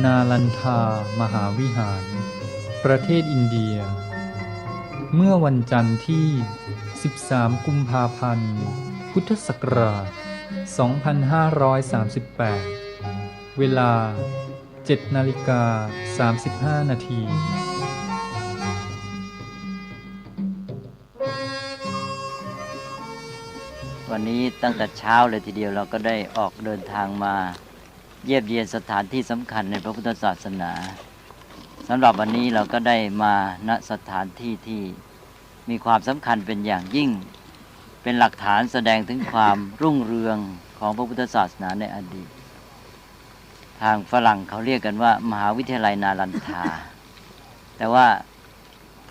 นาลันทามหาวิหารประเทศอินเดียเมื่อวันจันทร์ที่ 13 กุมภาพันธ์ พุทธศักราช 2538 เวลา 7:35 นาที วันนี้ตั้งแต่เช้าเลยทีเดียวเราก็ได้ออกเดินทางมาเยี่ยมเยียนสถานที่สำคัญในพระพุทธศาสนาสำหรับวันนี้เราก็ได้มาณสถานที่ที่มีความสำคัญเป็นอย่างยิ่งเป็นหลักฐานแสดงถึงความรุ่งเรืองของพระพุทธศาสนาในอดีตทางฝรั่งเขาเรียกกันว่ามหาวิทยาลัยนาลันทาแต่ว่า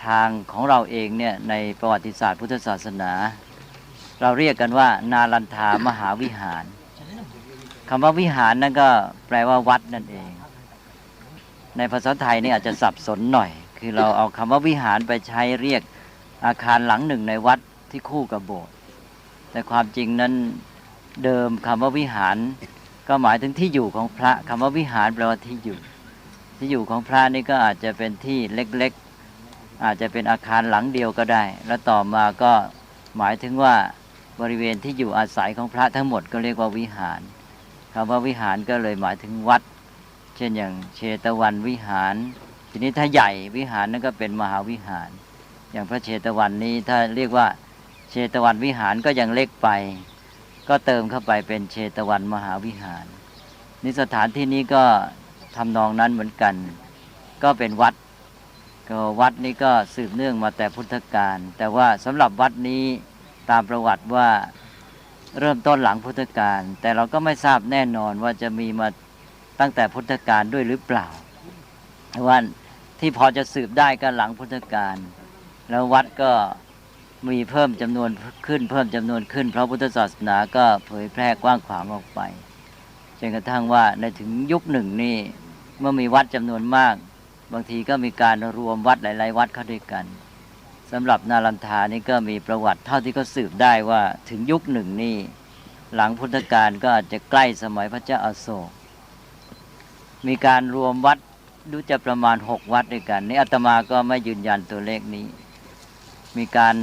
ทางของเราเองเนี่ยในประวัติศาสตร์พุทธศาสนาเราเรียกกันว่านาลันทามหาวิหารคำว่าวิหารนั่นก็แปลว่าวัดนั่นเองในภาษาไทยนี่อาจจะสับสนหน่อยคือเราเอาคำว่าวิหารไปใช้เรียกอาคารหลังหนึ่งในวัดที่คู่กับโบสถ์แต่ความจริงนั้นเดิมคำว่าวิหารก็หมายถึงที่อยู่ของพระคำว่าวิหารแปลว่าที่อยู่ของพระนี่ก็อาจจะเป็นที่เล็กๆอาจจะเป็นอาคารหลังเดียวก็ได้แล้วต่อมาก็หมายถึงว่าบริเวณที่อยู่อาศัยของพระทั้งหมดก็เรียกว่าวิหารคำว่าวิหารก็เลยหมายถึงวัดเช่นอย่างเชตวันวิหารทีนี้ถ้าใหญ่วิหารนั่นก็เป็นมหาวิหารอย่างพระเชตวันนี้ถ้าเรียกว่าเชตวันวิหารก็ยังเล็กไปก็เติมเข้าไปเป็นเชตวันมหาวิหารนี่สถานที่นี้ก็ทำนองนั้นเหมือนกันก็เป็นวัดก็วัดนี้ก็สืบเนื่องมาแต่พุทธกาลแต่ว่าสำหรับวัดนี้ตามประวัติว่าเริ่มต้นหลังพุทธกาลแต่เราก็ไม่ทราบแน่นอนว่าจะมีมาตั้งแต่พุทธกาลด้วยหรือเปล่าว่าที่พอจะสืบได้ก็หลังพุทธกาลแล้ววัดก็มีเพิ่มจำนวนขึ้นเพราะพุทธศาสนาก็เผยแพร่กว้างขวางออกไปจนกระทั่งว่าในถึงยุคหนึ่งนี่เมื่อมีวัดจำนวนมากบางทีก็มีการรวมวัดหลายๆวัดเข้าด้วยกันสำหรับนาลันทานี่ก็มีประวัติเท่าที่เขาสืบได้ว่าถึงยุคหนึ่งนี่หลังพุทธกาลก็อาจจะใกล้สมัยพระเจ้าอโศกมีการรวมวัดดูจะประมาณ6วัดด้วยกันนี่อาตมาก็ไม่ยืนยันตัวเลขนี้มีการ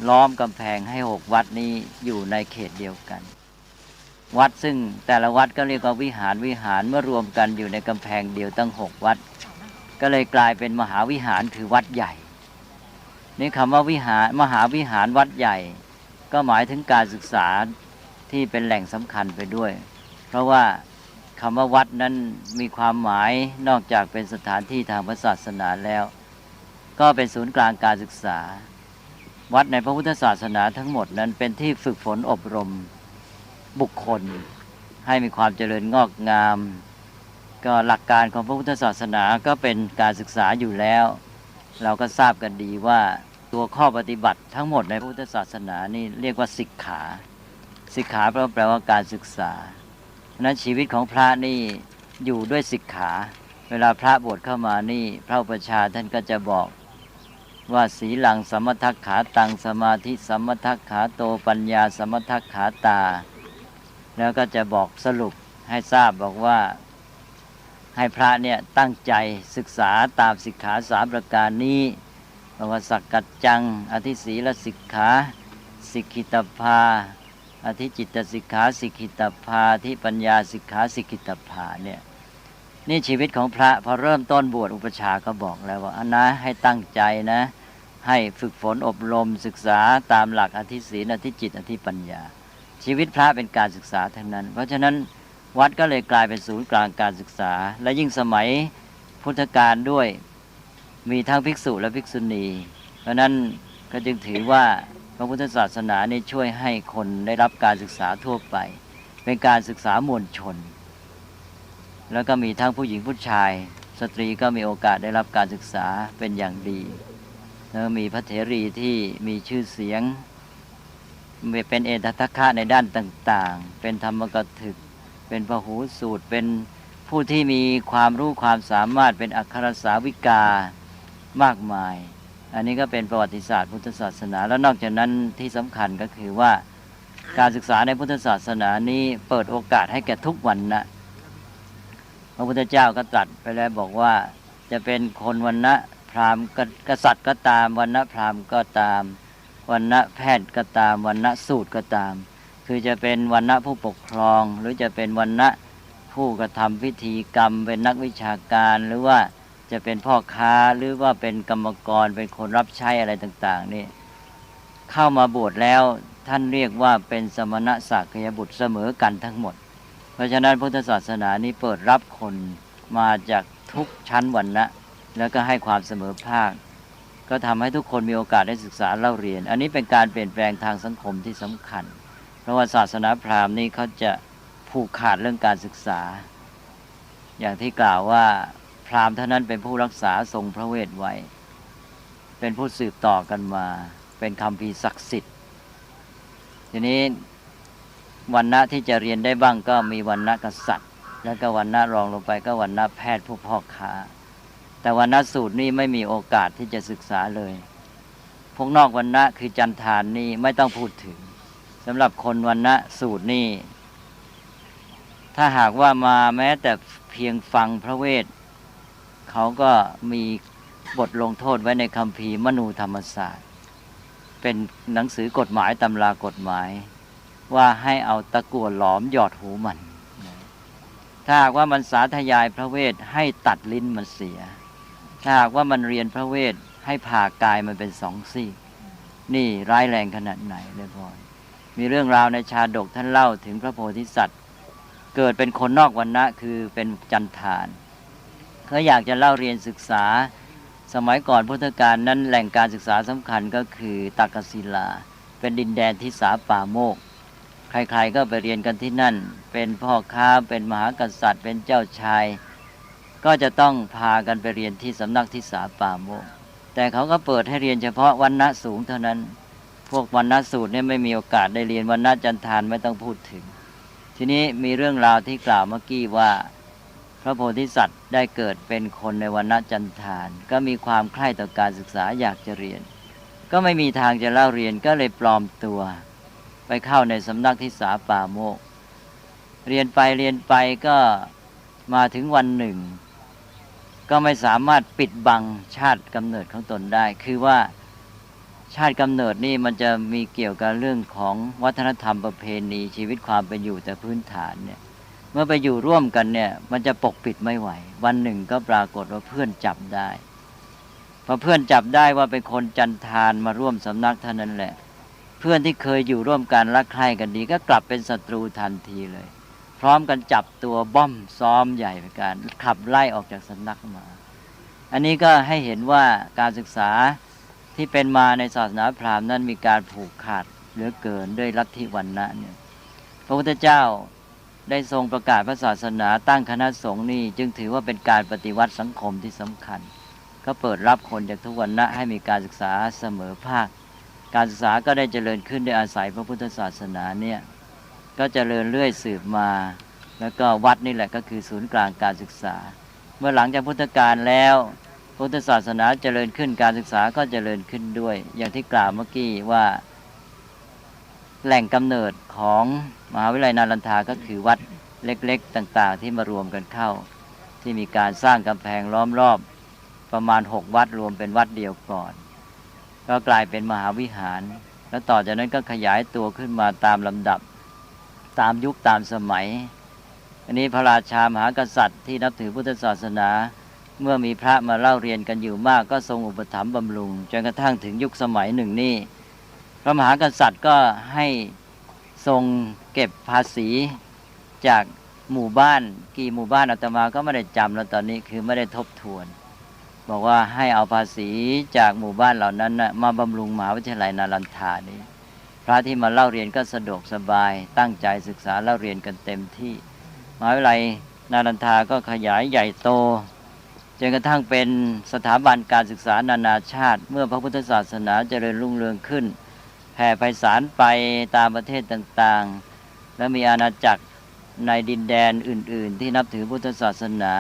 ล้อมกำแพงให้6วัดนี้อยู่ในเขตเดียวกันวัดซึ่งแต่ละวัดก็เรียกว่าวิหารเมื่อรวมกันอยู่ในกำแพงเดียวตั้ง6วัดก็เลยกลายเป็นมหาวิหารคือวัดใหญ่นี่คำว่าวิหารมหาวิหารวัดใหญ่ก็หมายถึงการศึกษาที่เป็นแหล่งสำคัญไปด้วยเพราะว่าคำว่าวัดนั้นมีความหมายนอกจากเป็นสถานที่ทางศาสนาแล้วก็เป็นศูนย์กลางการศึกษาวัดในพระพุทธศาสนาทั้งหมดนั้นเป็นที่ฝึกฝนอบรมบุคคลให้มีความเจริญงอกงามก็หลักการของพระพุทธศาสนาก็เป็นการศึกษาอยู่แล้วเราก็ทราบกันดีว่าตัวข้อปฏิบัติทั้งหมดในพระพุทธศาสนานี่เรียกว่าสิกขาแปลว่าการศึกษาเพราะนั้นชีวิตของพระนี่อยู่ด้วยสิกขาเวลาพระบวชเข้ามานี่พระอุปัชฌาย์ท่านก็จะบอกว่าสีลังสัมมทัคขาตังสมาธิสัมมทัคขาโตปัญญาสัมมทัคขาตาแล้วก็จะบอกสรุปให้ทราบบอกว่าให้พระเนี่ยตั้งใจศึกษาตามสิกขา3ประการนี้ว่าสักกัจจังอธิศีลสิกขาสิกขิตภาอธิจิตสิกขาสิกขิตภาที่ปัญญาสิกขาสิกขิตภาเนี่ยนี่ชีวิตของพระพอเริ่มต้นบวชอุปัชฌาย์ก็บอกแล้วว่านะให้ตั้งใจนะให้ฝึกฝนอบรมศึกษาตามหลักอธิศีลอธิจิตอธิปัญญาชีวิตพระเป็นการศึกษาทั้งนั้นเพราะฉะนั้นวัดก็เลยกลายเป็นศูนย์กลางการศึกษาและยิ่งสมัยพุทธกาลด้วยมีทั้งภิกษุและภิกษุณีเพราะนั้นก็จึงถือว่าพระพุทธศาสนานี่ช่วยให้คนได้รับการศึกษาทั่วไปเป็นการศึกษามวลชนแล้วก็มีทั้งผู้หญิงผู้ชายสตรีก็มีโอกาสได้รับการศึกษาเป็นอย่างดีแล้วมีพระเถรีที่มีชื่อเสียงเป็นเอตทัคคะในด้านต่างๆเป็นธรรมกถึกเป็นพหูสูตรเป็นผู้ที่มีความรู้ความสามารถเป็นอักขรสาวิกามากมายอันนี้ก็เป็นประวัติศาสตร์พุทธศาสนาแล้วนอกจากนั้นที่สำคัญก็คือว่าการศึกษาในพุทธศาสนานี้เปิดโอกาสให้แก่ทุกวรรณะ ระพุทธเจ้าก็ตรัสไปแล้วบอกว่าจะเป็นคนวรรณะพราหมณ์กษัตริย์ก็ตามวรรณะพราหมณ์ก็ตามวรรณะแพทย์ก็ตามวรรณะสูตรก็ตามคือจะเป็นวรรณะผู้ปกครองหรือจะเป็นวรรณะผู้กระทำพิธีกรรมเป็นนักวิชาการหรือว่าจะเป็นพ่อค้าหรือว่าเป็นกรรมกรเป็นคนรับใช้อะไรต่างๆนี่เข้ามาบวชแล้วท่านเรียกว่าเป็นสมณะสักยบุตรเสมอกันทั้งหมดเพราะฉะนั้นพุทธศาสนานี้เปิดรับคนมาจากทุกชั้นวรรณะแล้วก็ให้ความเสมอภาคก็ทำให้ทุกคนมีโอกาสได้ศึกษาเล่าเรียนอันนี้เป็นการเปลี่ยนแปลงทางสังคมที่สำคัญเพราะว่าศาสนาพราหมณ์นี่เขาจะผูกขาดเรื่องการศึกษาอย่างที่กล่าวว่าพราหมณ์เท่านั้นเป็นผู้รักษาทรงพระเวทไว้เป็นผู้สืบต่อกันมาเป็นคัมภีร์ศักดิ์สิทธิ์ทีนี้วรรณะที่จะเรียนได้บ้างก็มีวรรณะกษัตริย์แล้วก็วรรณะรองลงไปก็วรรณะแพทย์ผู้พ่อค้าแต่วรรณะสูตรนี่ไม่มีโอกาสที่จะศึกษาเลยพวกนอกวรรณะคือจันทานนี่ไม่ต้องพูดถึงสำหรับคนวรรณะสูตรนี่ถ้าหากว่ามาแม้แต่เพียงฟังพระเวทเขาก็มีบทลงโทษไว้ในคัมภีร์มนูธรรมศาสตร์เป็นหนังสือกฎหมายตำรากฎหมายว่าให้เอาตะกั่วหลอมหยอดหูมันถ้าหากว่ามันสาธยายพระเวทให้ตัดลิ้นมันเสียถ้าหากว่ามันเรียนพระเวทให้ผ่ากายมันเป็นสองซี่นี่ร้ายแรงขนาดไหนเลยพ่อมีเรื่องราวในชาดกท่านเล่าถึงพระโพธิสัตว์เกิดเป็นคนนอกวรรณะคือเป็นจันทานเขาอยากจะเล่าเรียนศึกษาสมัยก่อนพุทธกาลนั้นแหล่งการศึกษาสำคัญก็คือตักกศิลาเป็นดินแดนทิสาป่าโมกใครๆก็ไปเรียนกันที่นั่นเป็นพ่อค้าเป็นมหากษัตริย์เป็นเจ้าชายก็จะต้องพากันไปเรียนที่สำนักทิสาป่าโมกแต่เขาก็เปิดให้เรียนเฉพาะวรรณะสูงเท่านั้นพวกวรรณะสูตรเนี่ยไม่มีโอกาสได้เรียนวรรณะจันทานไม่ต้องพูดถึงทีนี้มีเรื่องราวที่กล่าวเมื่อกี้ว่าพระโพธิสัตว์ได้เกิดเป็นคนในวรรณะจันทานก็มีความใคร่ต่อการศึกษาอยากจะเรียนก็ไม่มีทางจะเล่าเรียนก็เลยปลอมตัวไปเข้าในสำนักทิสาป่าโมกเรียนไปก็มาถึงวันหนึ่งก็ไม่สามารถปิดบังชาติกำเนิดของตนได้คือว่าชาติกำเนิดนี่มันจะมีเกี่ยวกับเรื่องของวัฒนธรรมประเพณีชีวิตความเป็นอยู่แต่พื้นฐานเนี่ยเมื่อไปอยู่ร่วมกันเนี่ยมันจะปกปิดไม่ไหววันหนึ่งก็ปรากฏว่าเพื่อนจับได้พอเพื่อนจับได้ว่าเป็นคนจันทานมาร่วมสำนักเท่านั้นแหละเพื่อนที่เคยอยู่ร่วมกันรักใคร่กันดีก็กลับเป็นศัตรูทันทีเลยพร้อมกันจับตัวบ้อมซ้อมใหญ่เป็นการขับไล่ออกจากสำนักมาอันนี้ก็ให้เห็นว่าการศึกษาที่เป็นมาในศาสนาพราหมณ์นั้นมีการผูกขาดเหลือเกินด้วยลัทธิวรรณะเนี่ยพระพุทธเจ้าได้ทรงประกาศพระศาสนาตั้งคณะสงฆ์นี่จึงถือว่าเป็นการปฏิวัติสังคมที่สำคัญก็เปิดรับคนจากทุกวรรณะให้มีการศึกษาเสมอภาคการศึกษาก็ได้เจริญขึ้นด้วยอาศัยพระพุทธศาสนาเนี่ยก็เจริญเรื่อยสืบมาแล้วก็วัดนี่แหละก็คือศูนย์กลางการศึกษาเมื่อหลังจากพุทธกาลแล้วพุทธศาสนาเจริญขึ้นการศึกษาก็เจริญขึ้นด้วยอย่างที่กล่าวเมื่อกี้ว่าแหล่งกำเนิดของมหาวิทยาลัยนาลันทาก็คือวัดเล็กๆต่างๆที่มารวมกันเข้าที่มีการสร้างกำแพงล้อมรอบประมาณ6วัดรวมเป็นวัดเดียวก่อนก็กลายเป็นมหาวิหารแล้วต่อจากนั้นก็ขยายตัวขึ้นมาตามลำดับตามยุคตามสมัยอันนี้พระราชามหากษัตริย์ที่นับถือพุทธศาสนาเมื่อมีพระมาเล่าเรียนกันอยู่มากก็ทรงอุปถัมภ์บำรุงจนกระทั่งถึงยุคสมัยหนึ่งนี่พระมหากษัตริย์ก็ให้ทรงเก็บภาษีจากหมู่บ้านกี่หมู่บ้านอาตมาก็ไม่ได้จำแล้วตอนนี้คือไม่ได้ทบทวนบอกว่าให้เอาภาษีจากหมู่บ้านเหล่านั้นนะมาบำรุงมหาวิทยาลัยนาลันทานี้พระที่มาเล่าเรียนก็สะดวกสบายตั้งใจศึกษาเล่าเรียนกันเต็มที่มหาวิทยาลัยนาลันทาก็ขยายใหญ่โตจนกระทั่งเป็นสถาบันการศึกษานานาชาติเมื่อพระพุทธศาสนาเจริญรุ่งเรืองขึ้นแผ่ไพศาลไปตามประเทศต่างๆและมีอาณาจักรในดินแดนอื่นๆที่นับถือพุทธศาสนา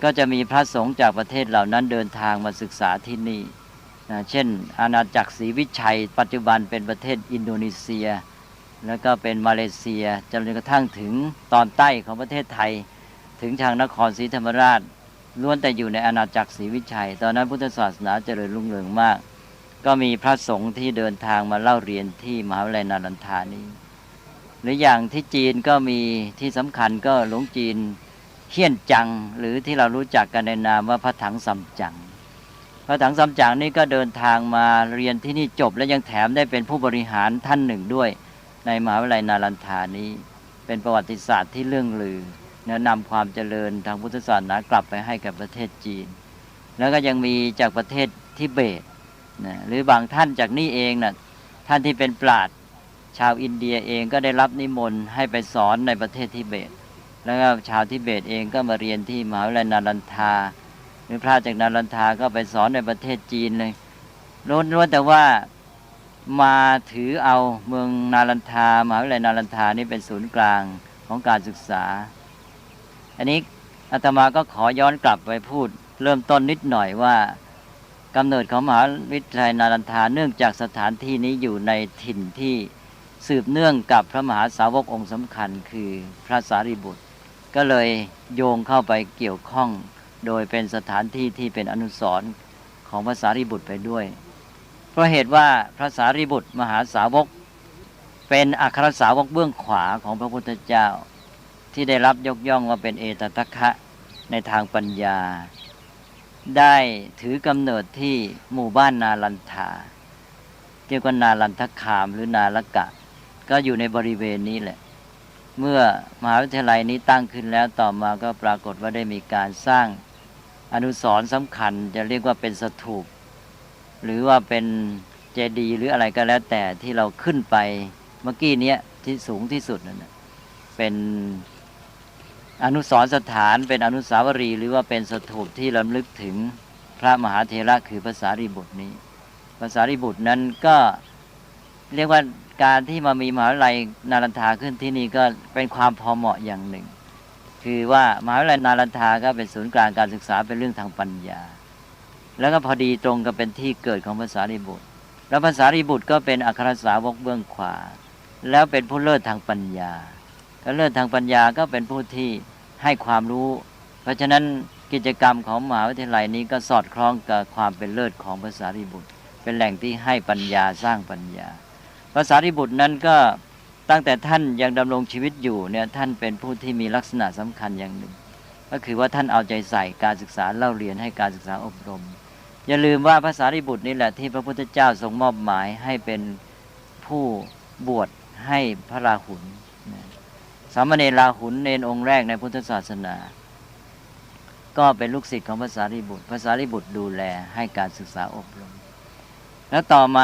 ก็จะมีพระสงฆ์จากประเทศเหล่านั้นเดินทางมาศึกษาที่นี่เช่นอาณาจักรศรีวิชัยปัจจุบันเป็นประเทศอินโดนีเซียแล้วก็เป็นมาเลเซียจนกระทั่งถึงตอนใต้ของประเทศไทย ถึงทางนครศรีธรรมราชล้วนแต่อยู่ในอาณาจักรศรีวิชัยตอนนั้นพุทธศาสนาเจริญรุ่งเรืองมากก็มีพระสงฆ์ที่เดินทางมาเล่าเรียนที่มหาวิทยาลัยนาลันทานี้หรืออย่างที่จีนก็มีที่สำคัญก็หลวงจีนเฮี้ยนจังหรือที่เรารู้จักกันในนามว่าพระถังซัมจั๋งพระถังซัมจั๋งนี่ก็เดินทางมาเรียนที่นี่จบและยังแถมได้เป็นผู้บริหารท่านหนึ่งด้วยในมหาวิทยาลัยนาลันทานี้เป็นประวัติศาสตร์ที่เรื่องลือแนะนำความเจริญทางพุทธศาสนากลับไปให้กับประเทศจีนแล้วก็ยังมีจากประเทศทิเบตนะหรือบางท่านจากนี่เองนะท่านที่เป็นปราชญ์ชาวอินเดียเองก็ได้รับนิมนต์ให้ไปสอนในประเทศทิเบตแล้วก็ชาวทิเบตเองก็มาเรียนที่มหาวิทยาลัยนาลันทาหรือพระจากนาลันทาก็ไปสอนในประเทศจีนเลยล้วนแต่ว่ามาถือเอาเมืองนาลันทามหาวิทยาลัยนาลันทานี่เป็นศูนย์กลางของการศึกษาอันนี้อาตมาก็ขอย้อนกลับไปพูดเริ่มต้นนิดหน่อยว่ากำเนิดของมหาวิทยาลัยนาลันทาเนื่องจากสถานที่นี้อยู่ในถิ่นที่สืบเนื่องกับพระมหาสาวกองค์สำคัญคือพระสารีบุตรก็เลยโยงเข้าไปเกี่ยวข้องโดยเป็นสถานที่ที่เป็นอนุสรณ์ของพระสารีบุตรไปด้วยเพราะเหตุว่าพระสารีบุตรมหาสาวกเป็นอัครสาวกเบื้องขวาของพระพุทธเจ้าที่ได้รับยกย่องว่าเป็นเอตทัคคะในทางปัญญาได้ถือกำเนิดที่หมู่บ้านนาลันทาเรียกว่านาลันทคามหรือนาลกะก็อยู่ในบริเวณนี้แหละเมื่อมหาวิทยาลัยนี้ตั้งขึ้นแล้วต่อมาก็ปรากฏว่าได้มีการสร้างอนุสรณ์สำคัญจะเรียกว่าเป็นสถูปหรือว่าเป็นเจดีย์หรืออะไรก็แล้วแต่ที่เราขึ้นไปเมื่อกี้นี้ที่สูงที่สุดนั่นเป็นอนุสรณ์สถานเป็นอนุสาวรีย์หรือว่าเป็นสถูปที่รำลึกถึงพระมหาเถระคือพระสารีบุตรนี้พระสารีบุตรนั้นก็เรียกว่าการที่มามีมหาวิทยาลัยนาลันทาขึ้นที่นี่ก็เป็นความพอเหมาะอย่างหนึ่งคือว่ามหาวิทยาลัยนาลันทาก็เป็นศูนย์กลางการศึกษาเป็นเรื่องทางปัญญาแล้วก็พอดีตรงกับเป็นที่เกิดของพระสารีบุตรแล้วพระสารีบุตรก็เป็นอัครสาวกเบื้องขวาแล้วเป็นผู้เลิศทางปัญญาก็เลิศทางปัญญาก็เป็นผู้ที่ให้ความรู้เพราะฉะนั้นกิจกรรมของมหาวิทยาลัยนี้ก็สอดคล้องกับความเป็นเลิศของพระสารีบุตรเป็นแหล่งที่ให้ปัญญาสร้างปัญญาพระสารีบุตรนั้นก็ตั้งแต่ท่านยังดำรงชีวิตอยู่เนี่ยท่านเป็นผู้ที่มีลักษณะสำคัญอย่างหนึ่งก็คือว่าท่านเอาใจใส่การศึกษาเล่าเรียนให้การศึกษาอบรมอย่าลืมว่าพระสารีบุตรนี่แหละที่พระพุทธเจ้าทรงมอบหมายให้เป็นผู้บวชให้พระราหุลสามเณรราหุลเณรองค์แรกในพุทธศาสนาก็เป็นลูกศิษย์ของพระสารีบุตรพระสารีบุตรดูแลให้การศึกษาอบรมแล้วต่อม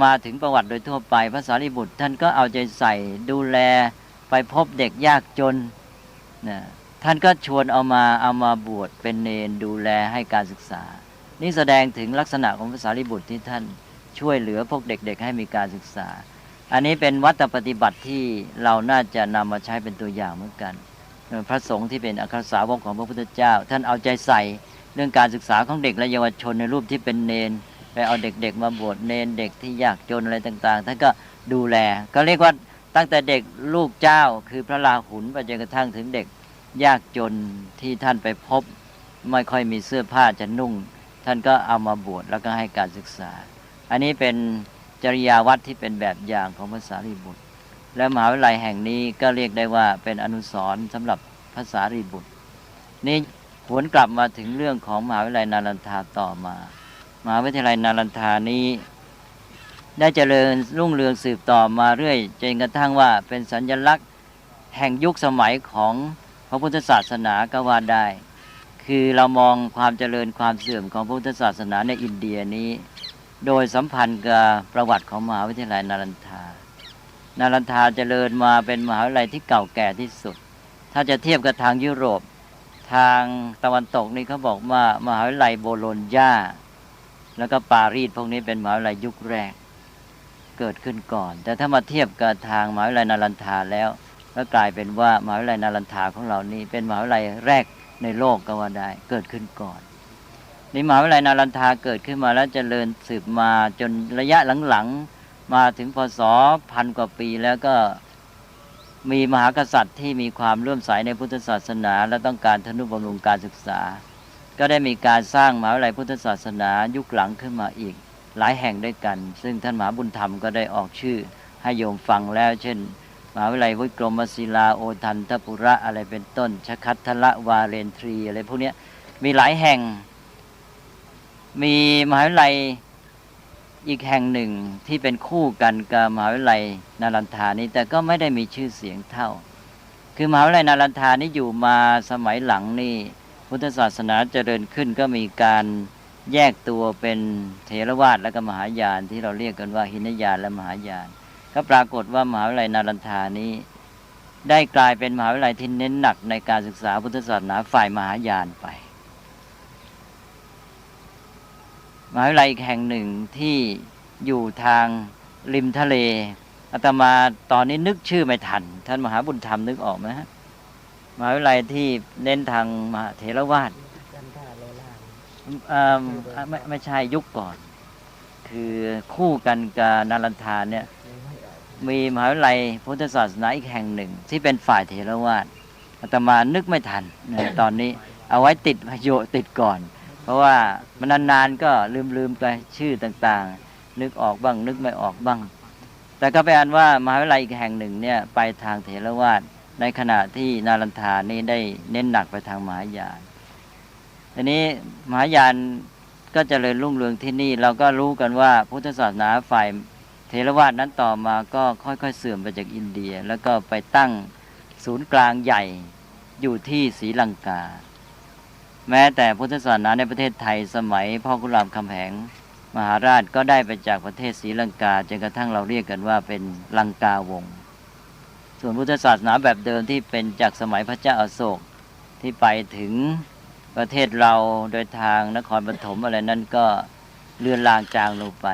าถึงประวัติโดยทั่วไปพระสารีบุตรท่านก็เอาใจใส่ดูแลไปพบเด็กยากจนนะท่านก็ชวนเอามาบวชเป็นเณรดูแลให้การศึกษานี่แสดงถึงลักษณะของพระสารีบุตรที่ท่านช่วยเหลือพวกเด็กๆให้มีการศึกษาอันนี้เป็นวัตถปฏิบัติที่เราน่าจะนำมาใช้เป็นตัวอย่างเหมือนกันพระสงฆ์ที่เป็นอัครสาวกของพระพุทธเจ้าท่านเอาใจใส่เรื่องการศึกษาของเด็กและเยาวชนในรูปที่เป็นเณรไปเอาเด็กๆมาบวชเณรเด็กที่ยากจนอะไรต่างๆท่านก็ดูแลก็เรียกว่าตั้งแต่เด็กลูกเจ้าคือพระราหุลไปจนกระทั่งถึงเด็กยากจนที่ท่านไปพบไม่ค่อยมีเสื้อผ้าจะนุ่งท่านก็เอามาบวชแล้วก็ให้การศึกษาอันนี้เป็นจริยาวัดที่เป็นแบบอย่างของพระสารีบุตรและมหาวิทยาลัยแห่งนี้ก็เรียกได้ว่าเป็นอนุสรณ์สำหรับพระสารีบุตรนี่หวนกลับมาถึงเรื่องของมหาวิทยาลัยนาลันทาต่อมามหาวิทยาลัยนาลันทานี้ได้เจริญรุ่งเรืองสืบต่อมาเรื่อยจนกระทั่งว่าเป็นสัญลักษณ์แห่งยุคสมัยของพระพุทธศาสนาก็ว่าได้คือเรามองความเจริญความเสื่อมของพระพุทธศาสนาในอินเดียนี้โดยสัมพันธ์กับประวัติของมหาวิทยาลัยนาลันทาเจริญมาเป็นมหาวิทยาลัยที่เก่าแก่ที่สุดถ้าจะเทียบกับทางยุโรปทางตะวันตกนี่เขาบอกว่ามหาวิทยาลัยโบโลญญาแล้วก็ปารีสพวกนี้เป็นมหาวิทยาลัยยุคแรกเกิดขึ้นก่อนแต่ถ้ามาเทียบกับทางมหาวิทยาลัยนาลันทาแล้วก็กลายเป็นว่ามหาวิทยาลัยนาลันทาของเรานี่เป็นมหาวิทยาลัยแรกในโลกก็ว่าได้เกิดขึ้นก่อนนี่มหาวิทยาลัยนาลันทาเกิดขึ้นมาแล้วเจริญสืบมาจนระยะหลังๆมาถึงพศ 1000 กว่าปีแล้วก็ มีมหากษัตริย์ที่มีความเลื่อมใสในพุทธศาสนาและต้องการทนุบำรุงการศึกษาก็ได้มีการสร้างมหาวิทยาลัยพุทธศาสนายุคหลังขึ้นมาอีกหลายแห่งด้วยกันซึ่งท่านมหาบุญธรรมก็ได้ออกชื่อให้โยมฟังแล้วเช่นมหาวิทยาลัยวิกรมศิลาโอทันทปุระอะไรเป็นต้นชคัทธละวาเรนทรีอะไรพวกนี้มีหลายแห่งมีมหาวิทยาลัยอีกแห่งหนึ่งที่เป็นคู่กันกับมหาวิทยาลัยนารันทานี้แต่ก็ไม่ได้มีชื่อเสียงเท่าคือมหาวิทยาลัยนารันทานี้อยู่มาสมัยหลังนี่พุทธศาสนาเจริญขึ้นก็มีการแยกตัวเป็นเถรวาทและก็มหายานที่เราเรียกกันว่าหินยานและมหายานก็ปรากฏว่ามหาวิทยาลัยนารันทานี้ได้กลายเป็นมหาวิทยาลัยที่เน้นหนักในการศึกษาพุทธศาสนาฝ่ายมหายานไปมหาวิทยาลัยอีกแห่งหนึ่งที่อยู่ทางริมทะเลอาตมาตอนนี้นึกชื่อไม่ทันท่านมหาบุญธรรมนึกออกไหมฮะมหาวิทยาลัยที่เน้นทางมหาเถรวาทไม่ใช่ยุคก่อนคือคู่กันกับนารันทาเนี่ยมีมหาวิทยาลัยพุทธศาสนาอีกแห่งหนึ่งที่เป็นฝ่ายเถรวาทอาตมานึกไม่ทันตอนนี้เอาไว้ติดประโยชน์ติดก่อนเพราะว่ามันนานๆก็ลืมไปชื่อต่างๆนึกออกบ้างนึกไม่ออกบ้างแต่ก็เป็นอันว่ามหาวิทยาลัยอีกแห่งหนึ่งเนี่ยไปทางเถรวาทในขณะที่นารันทานี่ได้เน้นหนักไปทางมหายานทีนี้มหายานก็เจริญรุ่งเรืองที่นี่เราก็รู้กันว่าพุทธศาสนาฝ่ายเถรวาทนั้นต่อมาก็ค่อยๆเสื่อมไปจากอินเดียแล้วก็ไปตั้งศูนย์กลางใหญ่อยู่ที่ศรีลังกาแม้แต่พุทธศาสนาในประเทศไทยสมัยพ่อขุนรามคำแหงมหาราชก็ได้ไปจากประเทศศรีลังกาจนกระทั่งเราเรียกกันว่าเป็นลังกาวงศ์ส่วนพุทธศาสนาแบบเดิมที่เป็นจากสมัยพระเจ้าอโศกที่ไปถึงประเทศเราโดยทางนครปฐมอะไรนั้นก็เลือนลางจางลงไป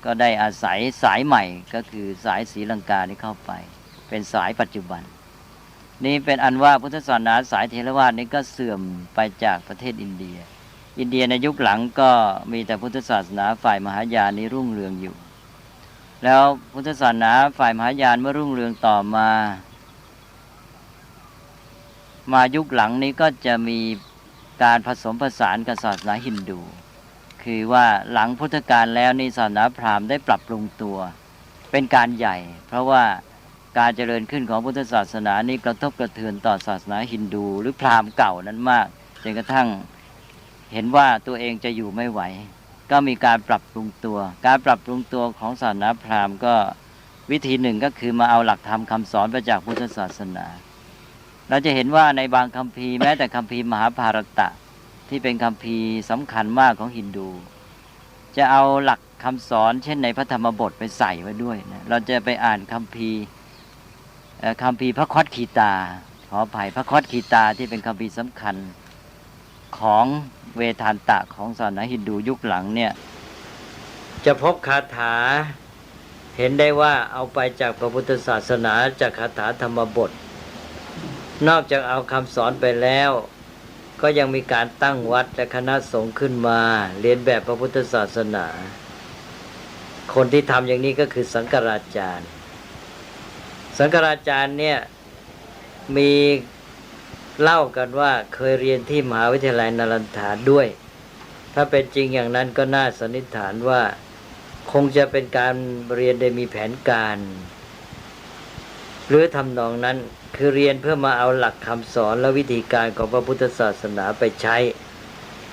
ก็ได้อาศัยสายใหม่ก็คือสายศรีลังกานี้เข้าไปเป็นสายปัจจุบันนี่เป็นอันว่าพุทธศาสนาสายเถรวาทนี้ก็เสื่อมไปจากประเทศอินเดียในยุคหลังก็มีแต่พุทธศาสนาฝ่ายมหายานนี้รุ่งเรืองอยู่แล้วพุทธศาสนาฝ่ายมหายานเมื่อรุ่งเรืองต่อมายุคหลังนี้ก็จะมีการผสมผสานกับศาสนาฮินดูคือว่าหลังพุทธกาลแล้วนี่ศาสนาพราหมณ์ได้ปรับปรุงตัวเป็นการใหญ่เพราะว่าการเจริญขึ้นของพุทธศาสนานี้กระทบกระเทือนต่อศาสนาฮินดูหรือพราหมณ์เก่านั้นมากจนกระทั่งเห็นว่าตัวเองจะอยู่ไม่ไหวก็มีการปรับปรุงตัวการปรับปรุงตัวของศาสนาพราหมณ์ก็วิธีหนึ่งก็คือมาเอาหลักธรรมคำสอนมาจากพุทธศาสนาเราจะเห็นว่าในบางคัมภีร์แม้แต่คัมภีร์มหาภารตะที่เป็นคัมภีร์สำคัญมากของฮินดูจะเอาหลักคำสอนเช่นในพระธรรมบทไปใส่ไว้ด้วยนะเราจะไปอ่านคัมภีร์พระควัตคีตาขออภัยพระควัตคีตาที่เป็นคัมภีร์สำคัญของเวทานตะของศาสนาฮินดูยุคหลังเนี่ยจะพบคาถาเห็นได้ว่าเอาไปจากพระพุทธศาสนาจากคาถาธรรมบทนอกจากเอาคำสอนไปแล้วก็ยังมีการตั้งวัดและคณะสงฆ์ขึ้นมาเรียนแบบพระพุทธศาสนาคนที่ทำอย่างนี้ก็คือสังฆราจารย์เนี่ยมีเล่ากันว่าเคยเรียนที่มหาวิทยาลัยนารันทาด้วยถ้าเป็นจริงอย่างนั้นก็น่าสันนิษฐานว่าคงจะเป็นการเรียนโดยมีแผนการหรือทำนองนั้นคือเรียนเพื่อมาเอาหลักคำสอนและวิธีการของพระพุทธศาสนาไปใช้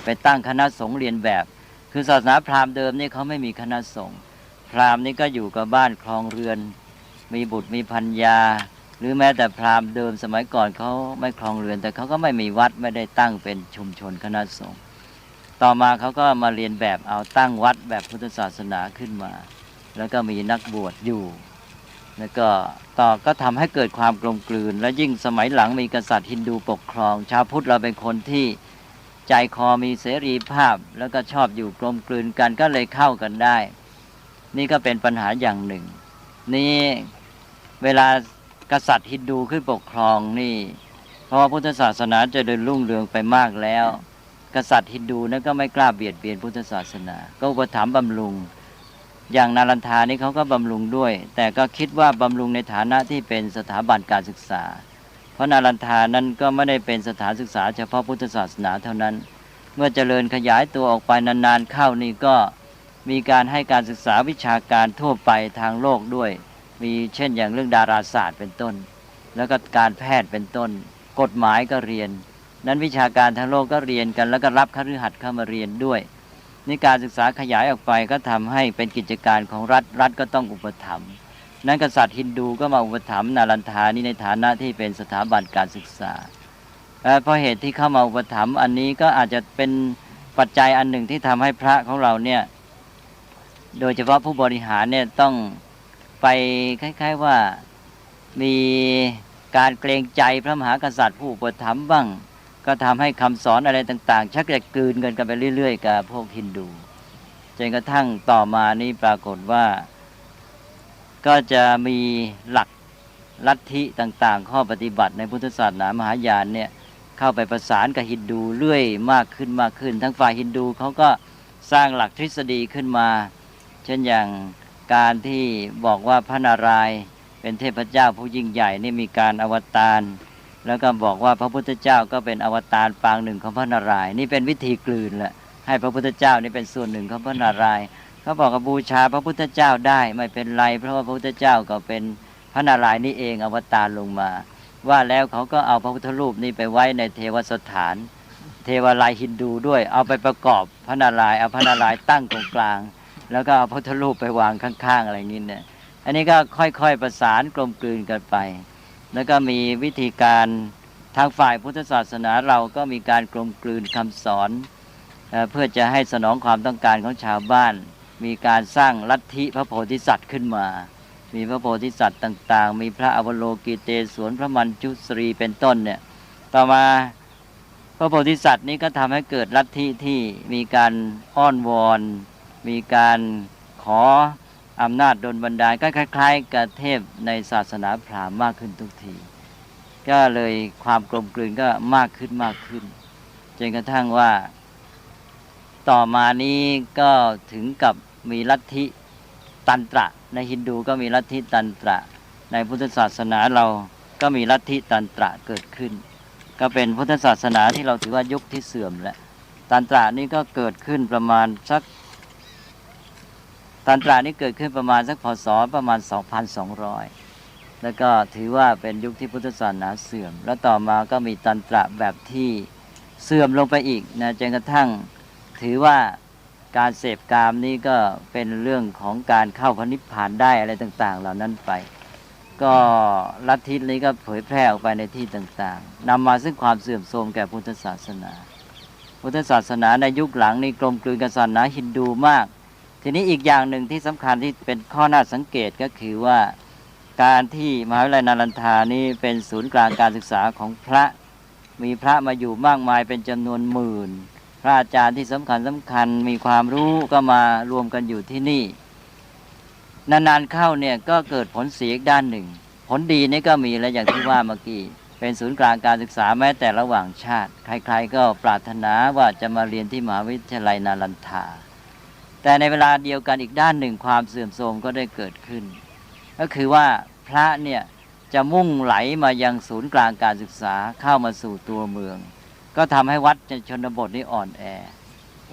ไปตั้งคณะสงฆ์เรียนแบบคือศาสนาพราหมณ์เดิมนี่เขาไม่มีคณะสงฆ์พราหมณ์นี่ก็อยู่กับบ้านครองเรือนมีบุตรมีภรรยาหรือแม้แต่พราหมณ์เดิมสมัยก่อนเขาไม่ครองเรือนแต่เขาก็ไม่มีวัดไม่ได้ตั้งเป็นชุมชนคณะสงฆ์ต่อมาเขาก็มาเรียนแบบเอาตั้งวัดแบบพุทธศาสนาขึ้นมาแล้วก็มีนักบวชอยู่แล้วก็ทำให้เกิดความกลมกลืนและยิ่งสมัยหลังมีกษัตริย์ฮินดูปกครองชาวพุทธเราเป็นคนที่ใจคอมีเสรีภาพแล้วก็ชอบอยู่กลมกลืนกันก็เลยเข้ากันได้นี่ก็เป็นปัญหาอย่างหนึ่งนี่เวลากษัตริย์ฮินดูขึ้นปกครองนี่เพราะว่าพุทธศาสนาจะเดินรุ่งเรืองไปมากแล้วกษัตริย์ฮินดูนั้นก็ไม่กล้าเบียดเบียนพุทธศาสนาก็อุปถัมภ์บำรุง อย่างนารันทานี่เขาก็บำรุงด้วยแต่ก็คิดว่าบำรุงในฐานะที่เป็นสถาบันการศึกษาเพราะนารันทานั้นก็ไม่ได้เป็นสถานศึกษาเฉพาะพุทธศาสนาเท่านั้นเมื่อเจริญขยายตัวออกไปนานๆเข้านี่ก็มีการให้การศึกษาวิชาการทั่วไปทางโลกด้วยมีเช่นอย่างเรื่องดาราศาสตร์เป็นต้นแล้วก็การแพทย์เป็นต้นกฎหมายก็เรียนนั้นวิชาการทางโลกก็เรียนกันแล้วก็รับคฤหัสถ์เข้ามาเรียนด้วยนี่การศึกษาขยายออกไปก็ทำให้เป็นกิจการของรัฐก็ต้องอุปถัมภ์นั้นกษัตริย์ฮินดูก็มาอุปถัมภ์นารันทานี่ในฐานะที่เป็นสถาบันการศึกษาเพราะเหตุที่เข้ามาอุปถัมภ์อันนี้ก็อาจจะเป็นปัจจัยอันหนึ่งที่ทำให้พระของเราเนี่ยโดยเฉพาะผู้บริหารเนี่ยต้องไปคล้ายๆว่ามีการเกรงใจพระมหากษัตริย์ผู้อุปถัมภ์บ้างก็ทำให้คำสอนอะไรต่างๆชักจะกลืนกันไปเรื่อยๆกับพวกฮินดูจนกระทั่งต่อมานี่ปรากฏว่าก็จะมีหลักลัทธิต่างๆข้อปฏิบัติในพุทธศาสนามหายานเนี่ยเข้าไปประสานกับฮินดูเรื่อยมากขึ้นทั้งฝ่ายฮินดูเขาก็สร้างหลักทฤษฎีขึ้นมาเช่นอย่างการที่บอกว่าพระนารายณ์เป็นเทพเจ้าผู้ยิ่งใหญ่นี่มีการอวตารแล้วก็บอกว่าพระพุทธเจ้าก็เป็นอวตารปางหนึ่งของพระนารายณ์นี่เป็นวิธีกลืนแหละให้พระพุทธเจ้านี่เป็นส่วนหนึ่งของพระนารายณ์เขาบอกว่าบูชาพระพุทธเจ้าได้ไม่เป็นไรเพราะว่าพระพุทธเจ้าก็เป็นพระนารายณ์นี่เองอวตารลงมาว่าแล้วเขาก็เอาพระพุทธรูปนี่ไปไว้ในเทวสถานเทวาลัยฮินดูด้วยเอาไปประกอบพระนารายณ์เอาพระนารายณ์ตั้งตรงกลางแล้วก็เอาพระพุทธรูปไปวางข้างๆอะไรอย่างนี้เนี่ยอันนี้ก็ค่อยๆประสานกลมกลืนกันไปแล้วก็มีวิธีการทางฝ่ายพุทธศาสนาเราก็มีการกลมกลืนคำสอนเพื่อจะให้สนองความต้องการของชาวบ้านมีการสร้างลัทธิพระโพธิสัตว์ขึ้นมามีพระโพธิสัตว์ต่างๆมีพระอวโลกิเตศวรพระมัญจุสรีเป็นต้นเนี่ยต่อมาพระโพธิสัตว์นี้ก็ทำให้เกิดลัทธิที่มีการอ้อนวอนมีการขออำนาจดลบันดาลก็คล้ายๆกับเทพในศาสนาพราหมณ์มากขึ้นทุกทีก็เลยความกลมกลืนก็มากขึ้นจนกระทั่งว่าต่อมานี้ก็ถึงกับมีลัทธิตันตระในฮินดูก็มีลัทธิตันตระในพุทธศาสนาเราก็มีลัทธิตันตระเกิดขึ้นก็เป็นพุทธศาสนาที่เราถือว่ายุคที่เสื่อมแล้วตันตระนี่ก็เกิดขึ้นประมาณสักตันตระนี่เกิดขึ้นประมาณสักพ.ศ. ประมาณ 2,200 แล้วก็ถือว่าเป็นยุคที่พุทธศาสนาเสื่อมแล้วต่อมาก็มีตันตระแบบที่เสื่อมลงไปอีกนะจนกระทั่งถือว่าการเสพกามนี้ก็เป็นเรื่องของการเข้าพระนิพพานได้อะไรต่างๆเหล่านั้นไปก็ลัทธินี้ก็เผยแพร่ออกไปในที่ต่างๆนำมาซึ่งความเสื่อมโทรมแก่พุทธศาสนาพุทธศาสนาในยุคหลังนี้กลมกลืนกับศาสนาฮินดูมากทีนี้อีกอย่างหนึ่งที่สำคัญที่เป็นข้อน่าสังเกตก็คือว่าการที่มหาวิทยาลัยนารันทานี้เป็นศูนย์กลางการศึกษาของพระมีพระมาอยู่มากมายเป็นจำนวนหมื่นพระอาจารย์ที่สำคัญมีความรู้ก็มารวมกันอยู่ที่นี่นานๆเข้าเนี่ยก็เกิดผลเสียอีกด้านหนึ่งผลดีนี่ก็มีแล้วอย่างที่ว่าเมื่อกี้เป็นศูนย์กลางการศึกษาแม้แต่ระหว่างชาติใครๆก็ปรารถนาว่าจะมาเรียนที่มหาวิทยาลัยนารันทาแต่ในเวลาเดียวกันอีกด้านหนึ่งความเสื่อมโทรมก็ได้เกิดขึ้นก็คือว่าพระเนี่ยจะมุ่งไหลมายังศูนย์กลางการศึกษาเข้ามาสู่ตัวเมืองก็ทำให้วัดในชนบทนี่อ่อนแอ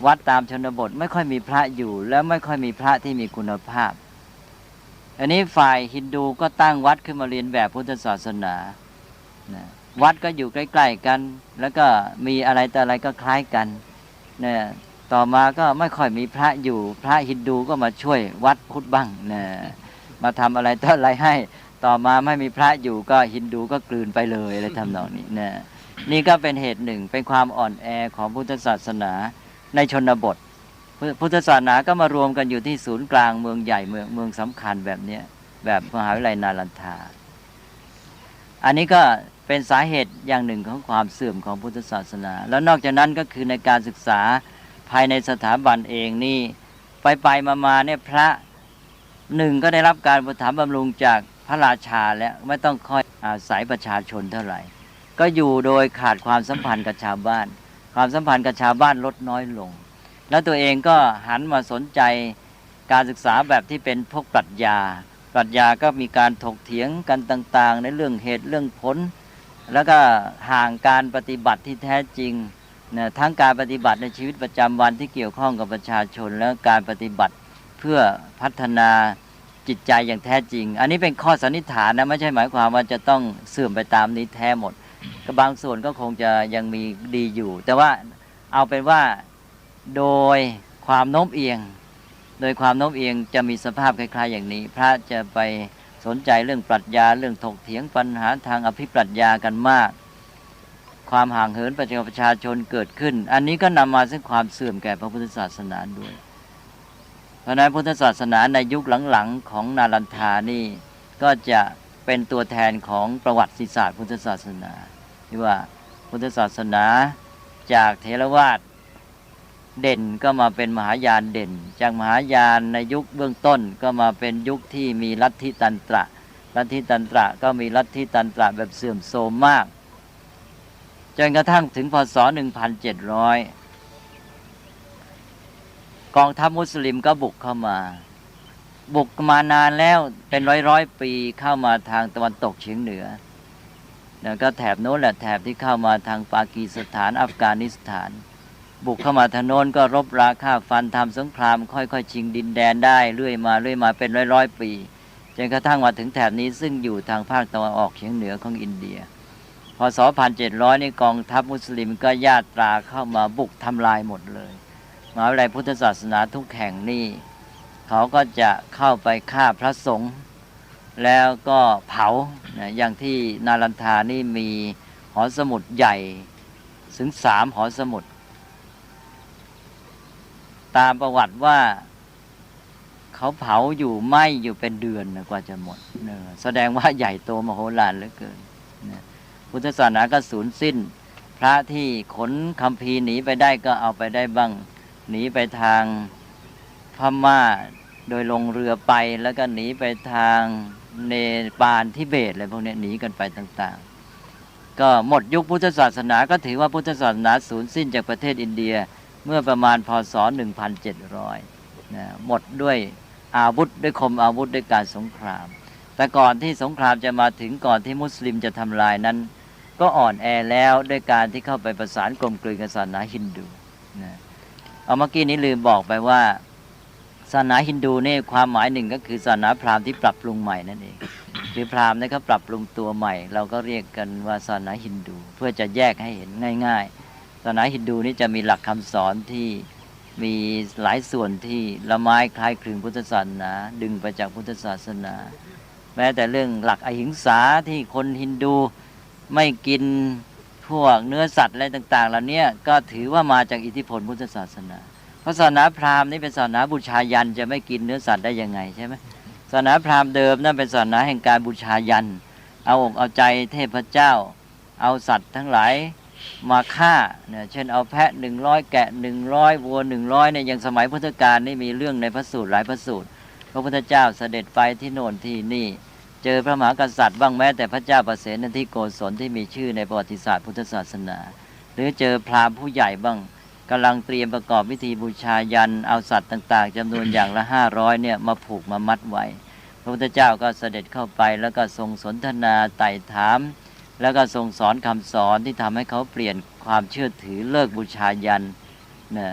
วัดตามชนบทไม่ค่อยมีพระอยู่แล้วไม่ค่อยมีพระที่มีคุณภาพอันนี้ฝ่ายฮินดูก็ตั้งวัดขึ้นมาเรียนแบบพุทธศาสนาวัดก็อยู่ใกล้ๆกันแล้วก็มีอะไรแต่อะไรก็คล้ายกันเนี่ยต่อมาก็ไม่ค่อยมีพระอยู่พระฮินดูก็มาช่วยวัดพุทธบ้างเนี่ยมาทำอะไรต่ออะไรให้ต่อมาไม่มีพระอยู่ก็ฮินดูก็กลืนไปเลยอะไรทำนองนี้เนี่ยนี่ก็เป็นเหตุหนึ่งเป็นความอ่อนแอของพุทธศาสนาในชนบทพุทธศาสนาก็มารวมกันอยู่ที่ศูนย์กลางเมืองใหญ่เมืองสำคัญแบบนี้แบบมหาวิทยาลัยนารันทาอันนี้ก็เป็นสาเหตุอย่างหนึ่งของความเสื่อมของพุทธศาสนาแล้วนอกจากนั้นก็คือในการศึกษาภายในสถาบันเองนี่ไปมาเนี่ยพระหนึ่งก็ได้รับการอุปถัมภ์บำรุงจากพระราชาแล้วไม่ต้องค่อยอาศัยประชาชนเท่าไหร่ก็อยู่โดยขาดความสัมพันธ์กับชาวบ้านความสัมพันธ์กับชาวบ้านลดน้อยลงแล้วตัวเองก็หันมาสนใจ การศึกษาแบบที่เป็นพวกปรัชญาก็มีการถกเถียงกันต่างๆในเรื่องเหตุเรื่องผลแล้วก็ห่างการปฏิบัติที่แท้จริงนะทั้งการปฏิบัติในชีวิตประจำวันที่เกี่ยวข้องกับประชาชนและการปฏิบัติเพื่อพัฒนาจิตใจอย่างแท้จริงอันนี้เป็นข้อสันนิษฐานนะไม่ใช่หมายความว่าจะต้องเสื่อมไปตามนี้แท้หมดก็บางส่วนก็คงจะยังมีดีอยู่แต่ว่าเอาเป็นว่าโดยความโน้มเอียงจะมีสภาพคล้ายๆอย่างนี้พระจะไปสนใจเรื่องปรัชญาเรื่องถกเถียงปัญหาทางอภิปรัชญากันมากความห่างเหินประชาชนเกิดขึ้นอันนี้ก็นำมาซึ่งความเสื่อมแก่พระพุทธศาสนาด้วยเพราะนั้นพุทธศาสนาในยุคหลังๆของนาลันทานี่ก็จะเป็นตัวแทนของประวัติศาสตร์พุทธศาสนาที่ว่าพุทธศาสนาจากเถรวาทเด่นก็มาเป็นมหายานเด่นจากมหายานในยุคเบื้องต้นก็มาเป็นยุคที่มีลัทธิตันตระก็มีลัทธิตันตระแบบเสื่อมโทรมมากจนกระทั่งถึงพ.ศ. 1700กองทัพมุสลิมก็บุกมานานแล้วเป็นร้อยปีเข้ามาทางตะวันตกเฉียงเหนือแล้วก็แถบโน้นแหละแถบที่เข้ามาทางปากีสถานอัฟกานิสถานบุกเข้ามาทางโน้นก็รบราฆ่าฟันทำสงครามค่อยๆชิงดินแดนได้เรื่อยมาเป็นร้อยปีจนกระทั่งมาถึงแถบนี้ซึ่งอยู่ทางภาคตะวันออกเฉียงเหนือของอินเดียพ.ศ. 1700นี่กองทัพมุสลิมก็ญาตราเข้ามาบุกทำลายหมดเลยมหาวิทยาลัยพุทธศาสนาทุกแห่งนี่เขาก็จะเข้าไปฆ่าพระสงฆ์แล้วก็เผาอย่างที่นาลันทานี่มีหอสมุดใหญ่ถึง3 หอสมุดตามประวัติว่าเขาเผาอยู่ไหม้อยู่เป็นเดือนกว่าจะหมดแสดงว่าใหญ่โตมโหฬารเหลือเกินพุทธศาสนาก็สูญสิ้นพระที่ขนคัมภีร์หนีไปได้ก็เอาไปได้บ้างหนีไปทางพม่าโดยลงเรือไปแล้วก็หนีไปทางเนปาลทิเบตอะไรพวกนี้หนีกันไปต่างๆก็หมดยุคพุทธศาสนาก็ถือว่าพุทธศาสนาสูญสิ้นจากประเทศอินเดียเมื่อประมาณพ.ศ. 1700หมดด้วยอาวุธด้วยคมอาวุธด้วยการสงครามแต่ก่อนที่สงครามจะมาถึงก่อนที่มุสลิมจะทำลายนั้นก็อ่อนแอแล้วด้วยการที่เข้าไปประสานกลมกลืนกับศาสนาฮินดูเอาเมื่อกี้นี้ลืมบอกไปว่าศาสนาฮินดูนี่ความหมายหนึ่งก็คือศาสนาพราหมณ์ที่ปรับปรุงใหม่นั่นเองคือพราหมณ์นี่เขาปรับปรุงตัวใหม่เราก็เรียกกันว่าศาสนาฮินดูเพื่อจะแยกให้เห็นง่ายๆศาสนาฮินดูนี่จะมีหลักคำสอนที่มีหลายส่วนที่ละไม้คล้ายคลึงพุทธศาสนาดึงไปจากพุทธศาสนาแม้แต่เรื่องหลักอหิงสาที่คนฮินดูไม่กินพวกเนื้อสัตว์อะไรต่างๆเหล่านี้ก็ถือว่ามาจากอิทธิพลพุทธศาสนาเพราะศาสนาพราหมณ์นี่เป็นศาสนาบูชายันจะไม่กินเนื้อสัตว์ได้ยังไงใช่ไหมศาสนาพราหมณ์เดิมนั่นเป็นศาสนาแห่งการบูชายันเอาอกเอาใจเทพเจ้าเอาสัตว์ทั้งหลายมาฆ่าเนี่ยเช่นเอาแพะ100แกะ100วัว100เนี่ยอย่างสมัยพุทธกาลนี่มีเรื่องในพระสูตรหลายพระสูตรพระพุทธเจ้าเสด็จไปที่โน่นที่นี่เจอพระมหากษัตริย์บ้างแม้แต่พระเจ้าประเสนที่โกศลที่มีชื่อในประวัติศาสตร์พุทธศาสนาหรือเจอพราหมณ์ผู้ใหญ่บ้างกำลังเตรียมประกอบพิธีบูชายันเอาสัตว์ต่างๆจำนวนอย่างละ500เนี่ยมาผูกมามัดไว้พระพุทธเจ้าก็เสด็จเข้าไปแล้วก็ทรงสนทนาไต่ถามแล้วก็ทรงสอนคำสอนที่ทำให้เขาเปลี่ยนความเชื่อถือเลิกบูชายันนะ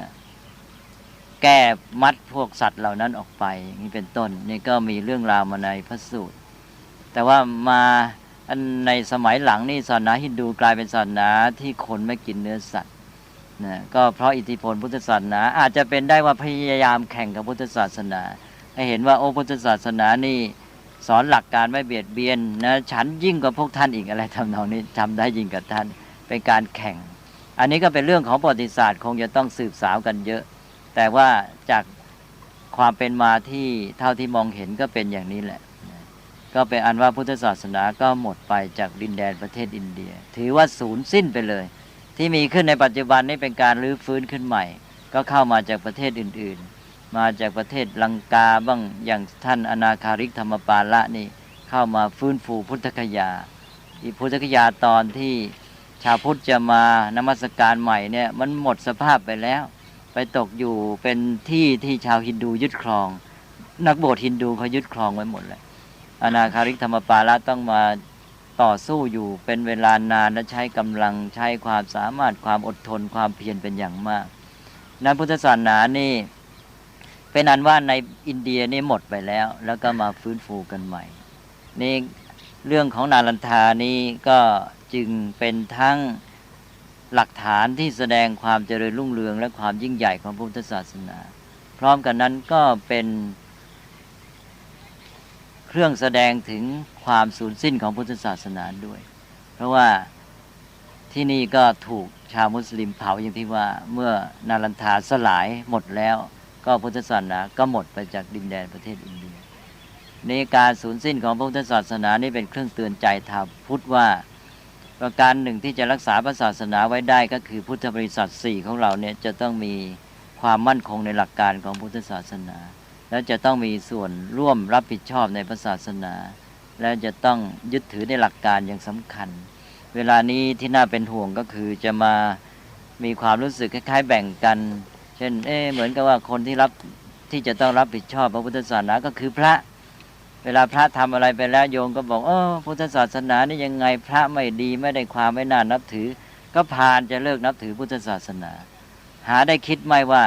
แก้มัดพวกสัตว์เหล่านั้นออกไปอย่างนี้เป็นต้นนี่ก็มีเรื่องราวมาในพระสูตรแต่ว่ามาในสมัยหลังนี่ศาสนาฮินดูกลายเป็นศาสนาที่คนไม่กินเนื้อสัตว์นะก็เพราะอิทธิพลพุทธศาสนาอาจจะเป็นได้ว่าพยายามแข่งกับพุทธศาสนาให้เห็นว่าโอ้พุทธศาสนานี่สอนหลักการไม่เบียดเบียนนะฉันยิ่งกว่าพวกท่านอีกอะไรทำนองนี้ทำได้ยิ่งกับท่านเป็นการแข่งอันนี้ก็เป็นเรื่องของประวัติศาสตร์คงจะต้องสืบสาวกันเยอะแต่ว่าจากความเป็นมาที่เท่าที่มองเห็นก็เป็นอย่างนี้แหละก็เป็นอันว่าพุทธศาสนาก็หมดไปจากดินแดนประเทศอินเดียถือว่าสูญสิ้นไปเลยที่มีขึ้นในปัจจุบันนี้เป็นการรื้อฟื้นขึ้นใหม่ก็เข้ามาจากประเทศอื่นๆมาจากประเทศลังกาบ้างอย่างท่านอนาคาริกธรรมปาละนี่เข้ามาฟื้นฟูพุทธคยาอีพุทธคยาตอนที่ชาวพุทธจะมานมัสการใหม่เนี่ยมันหมดสภาพไปแล้วไปตกอยู่เป็นที่ที่ชาวฮินดูยึดครอง นักบวชฮินดูเขายึดครองไว้หมดเลยอนาคาริกธรรมปาละต้องมาต่อสู้อยู่เป็นเวลานานและใช้กำลังใช้ความสามารถความอดทนความเพียรเป็นอย่างมากนั้นพุทธศาสนานี่เป็นอันว่าในอินเดียนี่หมดไปแล้วก็มาฟื้นฟูกันใหม่นี่เรื่องของนาลันทานี่ก็จึงเป็นทั้งหลักฐานที่แสดงความเจริญรุ่งเรืองและความยิ่งใหญ่ของพุทธศาสนาพร้อมกันนั้นก็เป็นเครื่องแสดงถึงความสูญสิ้นของพุทธศาสนาด้วยเพราะว่าที่นี่ก็ถูกชาวมุสลิมเผาอย่างที่ว่าเมื่อนาลันทาสลายหมดแล้วก็พุทธศาสนาก็หมดไปจากดินแดนประเทศอินเดียในการสูญสิ้นของพุทธศาสนานี่เป็นเครื่องเตือนใจชาวพุทธว่าประการหนึ่งที่จะรักษาพระศาสนาไว้ได้ก็คือพุทธบริษัท4ของเราเนี่ยจะต้องมีความมั่นคงในหลักการของพุทธศาสนาและจะต้องมีส่วนร่วมรับผิดชอบในพระศาสนาและจะต้องยึดถือในหลักการอย่างสำคัญเวลานี้ที่น่าเป็นห่วงก็คือจะมามีความรู้สึกคล้ายๆแบ่งกันเช่นเหมือนกับว่าคนที่จะต้องรับผิดชอบพระพุทธศาสนาก็คือพระเวลาพระทำอะไรไปแล้วโยมก็บอกพุทธศาสนานี่ยังไงพระไม่ดีไม่ได้ความไม่น่านับถือก็พาลจะเลิกนับถือพุทธศาสนาหาได้คิดไหมว่า